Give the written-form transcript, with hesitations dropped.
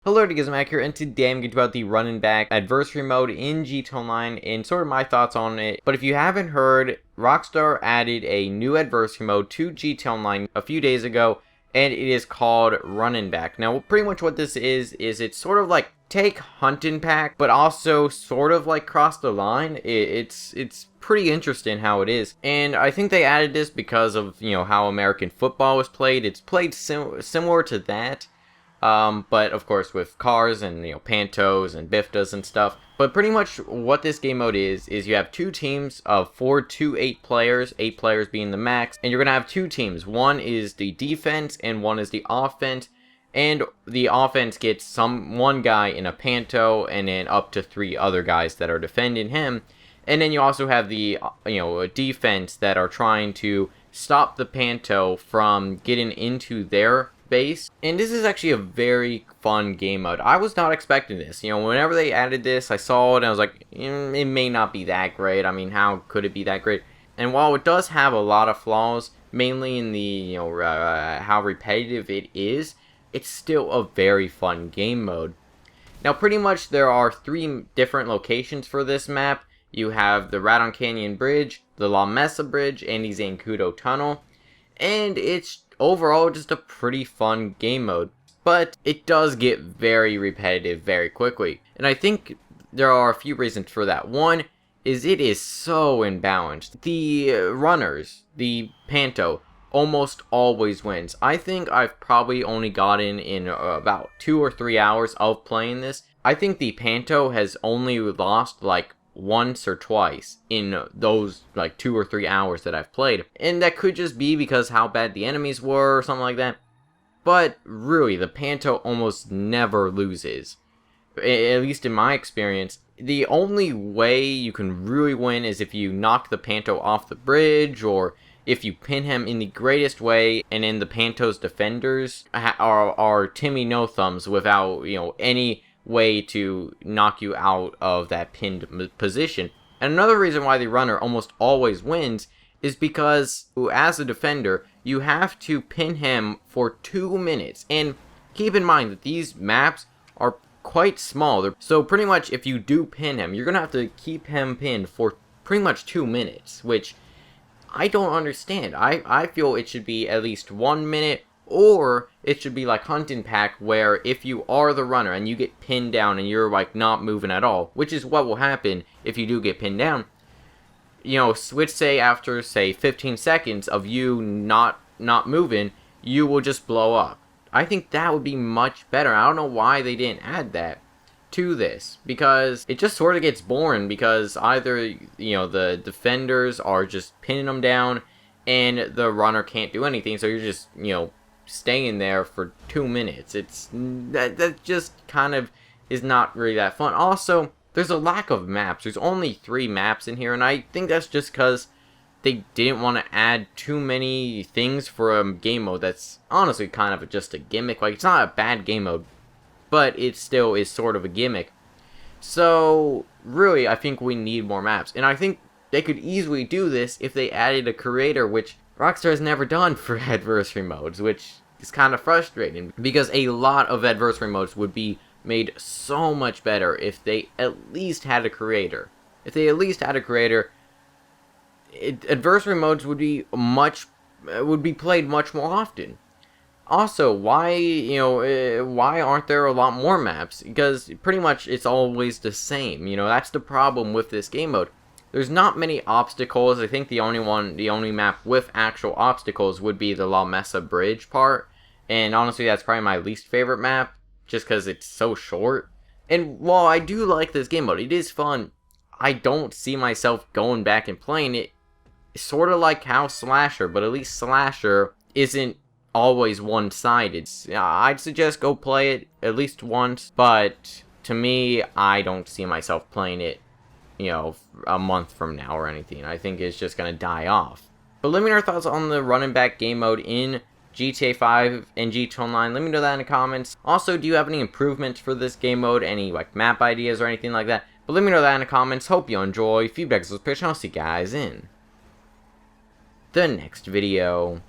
Hello, Gamemode here, and today I'm going to talk about the running back adversary mode in GTA Online and sort of my thoughts on it. But if you haven't heard, Rockstar added a new adversary mode to GTA Online a few days ago, and it is called running back. Now, pretty much what this is it's sort of like take hunting pack, but also sort of like cross the line. It's pretty interesting how it is, and I think they added this because of how American football was played. It's played similar to that. But of course with cars and Pantos and Biftas and stuff. But pretty much what this game mode is you have two teams of 4 to 8 players, 8 players being the max, and you're gonna have two teams. One is the defense and one is the offense, and the offense gets one guy in a Panto and then up to 3 other guys that are defending him. And then you also have the defense that are trying to stop the Panto from getting into their base. And this is actually a very fun game mode. I was not expecting this. Whenever they added this, I saw it and I was like, it may not be that great. I mean, how could it be that great? And while it does have a lot of flaws, mainly in the how repetitive it is, it's still a very fun game mode. Now, pretty much there are 3 different locations for this map. You have the Radon Canyon Bridge, the La Mesa Bridge, and the Zancudo Tunnel. And it's overall just a pretty fun game mode. But it does get very repetitive very quickly. And I think there are a few reasons for that. One is it is so imbalanced. The runners, the Panto, almost always wins. I think I've probably only gotten in about 2 or 3 hours of playing this. I think the Panto has only lost like once or twice in those like 2 or 3 hours that I've played, and that could just be because how bad the enemies were or something like that. But really, the Panto almost never loses, at least in my experience. The only way you can really win is if you knock the Panto off the bridge, or if you pin him in the greatest way, and then the Panto's defenders are Timmy No Thumbs without any way to knock you out of that pinned position. And another reason why the runner almost always wins is because as a defender you have to pin him for 2 minutes, and keep in mind that these maps are quite small. So pretty much if you do pin him, you're gonna have to keep him pinned for pretty much 2 minutes, which I don't understand. I feel it should be at least 1 minute, or it should be like hunting pack, where if you are the runner and you get pinned down and you're like not moving at all, which is what will happen if you do get pinned down, switch say after say 15 seconds of you not moving, you will just blow up. I think that would be much better. I don't know why they didn't add that to this, because it just sort of gets boring, because either the defenders are just pinning them down and the runner can't do anything, so you're just staying there for 2 minutes. That just kind of is not really that fun. Also, there's a lack of maps. There's only 3 maps in here, and I think that's just because they didn't want to add too many things for a game mode that's honestly kind of just a gimmick. Like, it's not a bad game mode, but it still is sort of a gimmick. So really, I think we need more maps, and I think they could easily do this if they added a creator, which Rockstar has never done for adversary modes, which is kind of frustrating, because a lot of adversary modes would be made so much better if they at least had a creator. If they at least had a creator, adversary modes would be played much more often. Also, why aren't there a lot more maps? Because pretty much it's always the same. That's the problem with this game mode. There's not many obstacles. I think the only map with actual obstacles would be the La Mesa Bridge part. And honestly, that's probably my least favorite map, just because it's so short. And while I do like this game mode, it is fun, I don't see myself going back and playing it. It's sort of like how Slasher, but at least Slasher isn't always one-sided. I'd suggest go play it at least once, but to me, I don't see myself playing it a month from now or anything. I think it's just gonna die off. But let me know your thoughts on the running back game mode in GTA 5 and GTA Online. Let me know that in the comments. Also, do you have any improvements for this game mode? Any like map ideas or anything like that? But let me know that in the comments. Hope you enjoy. Feedback is pitch, and I'll see you guys in the next video.